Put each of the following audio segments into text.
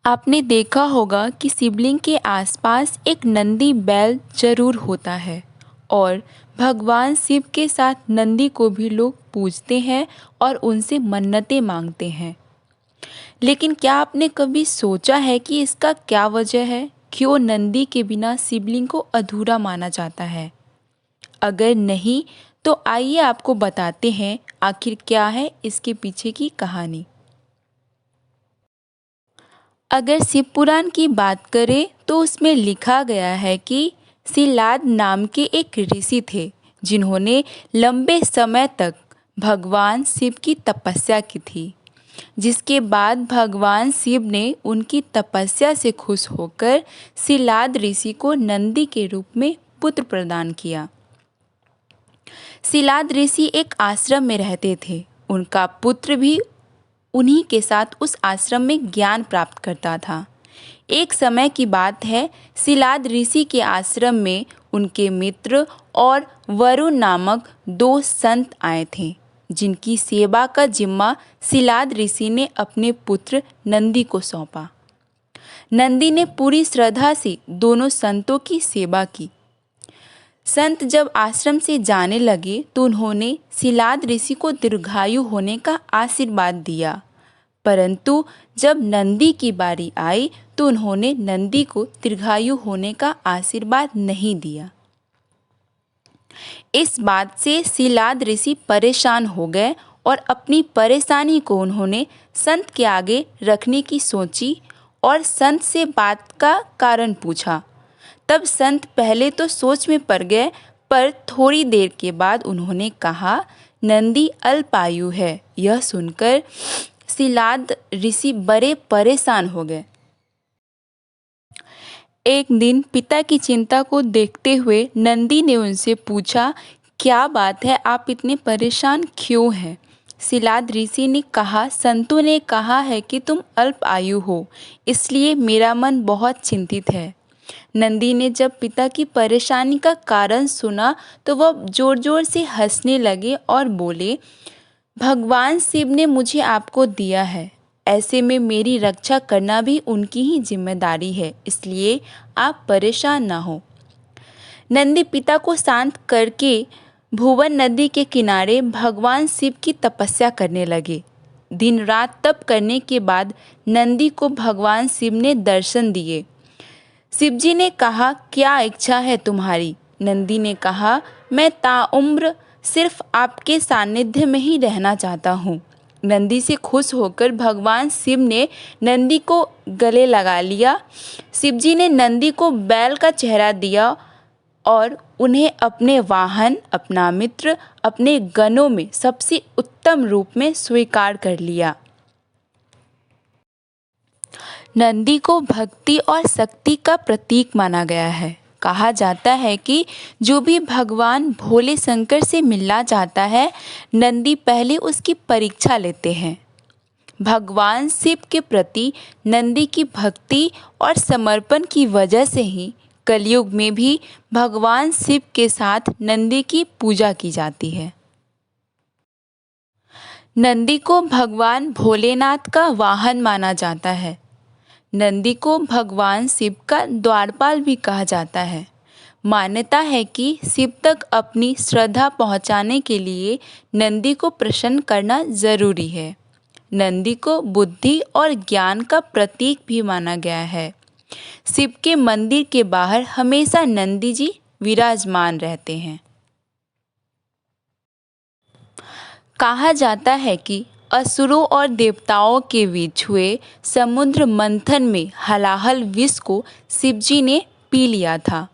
आपने देखा होगा कि शिवलिंग के आसपास एक नंदी बैल जरूर होता है और भगवान शिव के साथ नंदी को भी लोग पूजते हैं और उनसे मन्नतें मांगते हैं। लेकिन क्या आपने कभी सोचा है कि इसका क्या वजह है? क्यों नंदी के बिना शिवलिंग को अधूरा माना जाता है? अगर नहीं तो आइए आपको बताते हैं आखिर क्या है इसके पीछे की कहानी। अगर शिव पुराण की बात करें तो उसमें लिखा गया है कि शिलाद नाम के एक ऋषि थे जिन्होंने लंबे समय तक भगवान शिव की तपस्या की थी। जिसके बाद भगवान शिव ने उनकी तपस्या से खुश होकर शिलाद ऋषि को नंदी के रूप में पुत्र प्रदान किया। शिलाद ऋषि एक आश्रम में रहते थे। उनका पुत्र भी उन्हीं के साथ उस आश्रम में ज्ञान प्राप्त करता था। एक समय की बात है, शिलाद ऋषि के आश्रम में उनके मित्र और वरुण नामक दो संत आए थे जिनकी सेवा का जिम्मा शिलाद ऋषि ने अपने पुत्र नंदी को सौंपा। नंदी ने पूरी श्रद्धा से दोनों संतों की सेवा की। संत जब आश्रम से जाने लगे तो उन्होंने शिलाद ऋषि को दीर्घायु होने का आशीर्वाद दिया, परंतु जब नंदी की बारी आई तो उन्होंने नंदी को दीर्घायु होने का आशीर्वाद नहीं दिया। इस बात से शिलाद ऋषि परेशान हो गए और अपनी परेशानी को उन्होंने संत के आगे रखने की सोची और संत से बात का कारण पूछा। तब संत पहले तो सोच में पड़ गए, पर थोड़ी देर के बाद उन्होंने कहा, नंदी अल्पायु है। यह सुनकर शिलाद ऋषि बड़े परेशान हो गए। एक दिन पिता की चिंता को देखते हुए नंदी ने उनसे पूछा, क्या बात है, आप इतने परेशान क्यों हैं? शिलाद ऋषि ने कहा, संतों ने कहा है कि तुम अल्प आयु हो, इसलिए मेरा मन बहुत चिंतित है। नंदी ने जब पिता की परेशानी का कारण सुना तो वह जोर जोर से हंसने लगे और बोले, भगवान शिव ने मुझे आपको दिया है, ऐसे में मेरी रक्षा करना भी उनकी ही जिम्मेदारी है, इसलिए आप परेशान ना हो। नंदी पिता को शांत करके भुवन नदी के किनारे भगवान शिव की तपस्या करने लगे। दिन रात तप करने के बाद नंदी को भगवान शिव ने दर्शन दिए। शिवजी ने कहा, क्या इच्छा है तुम्हारी? नंदी ने कहा, मैं ताउम्र सिर्फ आपके सानिध्य में ही रहना चाहता हूँ। नंदी से खुश होकर भगवान शिव ने नंदी को गले लगा लिया। शिवजी ने नंदी को बैल का चेहरा दिया और उन्हें अपने वाहन, अपना मित्र, अपने गणों में सबसे उत्तम रूप में स्वीकार कर लिया। नंदी को भक्ति और शक्ति का प्रतीक माना गया है। कहा जाता है कि जो भी भगवान भोले शंकर से मिलना चाहता है, नंदी पहले उसकी परीक्षा लेते हैं। भगवान शिव के प्रति नंदी की भक्ति और समर्पण की वजह से ही कलयुग में भी भगवान शिव के साथ नंदी की पूजा की जाती है। नंदी को भगवान भोलेनाथ का वाहन माना जाता है। नंदी को भगवान शिव का द्वारपाल भी कहा जाता है। मान्यता है कि शिव तक अपनी श्रद्धा पहुंचाने के लिए नंदी को प्रसन्न करना जरूरी है। नंदी को बुद्धि और ज्ञान का प्रतीक भी माना गया है। शिव के मंदिर के बाहर हमेशा नंदी जी विराजमान रहते हैं। कहा जाता है कि असुरों और देवताओं के बीच हुए समुद्र मंथन में हलाहल विष को शिवजी ने पी लिया था।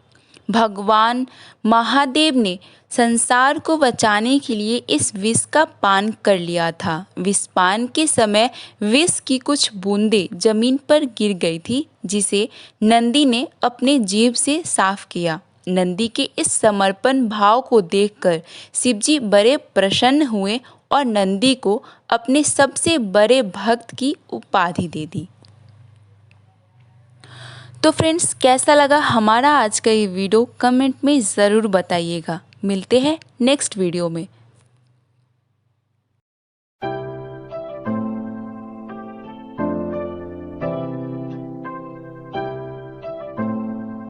भगवान महादेव ने संसार को बचाने के लिए इस विष का पान कर लिया था। विष पान के समय विष की कुछ बूंदें जमीन पर गिर गई थी, जिसे नंदी ने अपने जीभ से साफ किया। नंदी के इस समर्पण भाव को देखकर शिवजी बड़े प्रसन्न हुए और नंदी को अपने सबसे बड़े भक्त की उपाधि दे दी। तो फ्रेंड्स, कैसा लगा हमारा आज का ये वीडियो कमेंट में ज़रूर बताइएगा। मिलते हैं नेक्स्ट वीडियो में।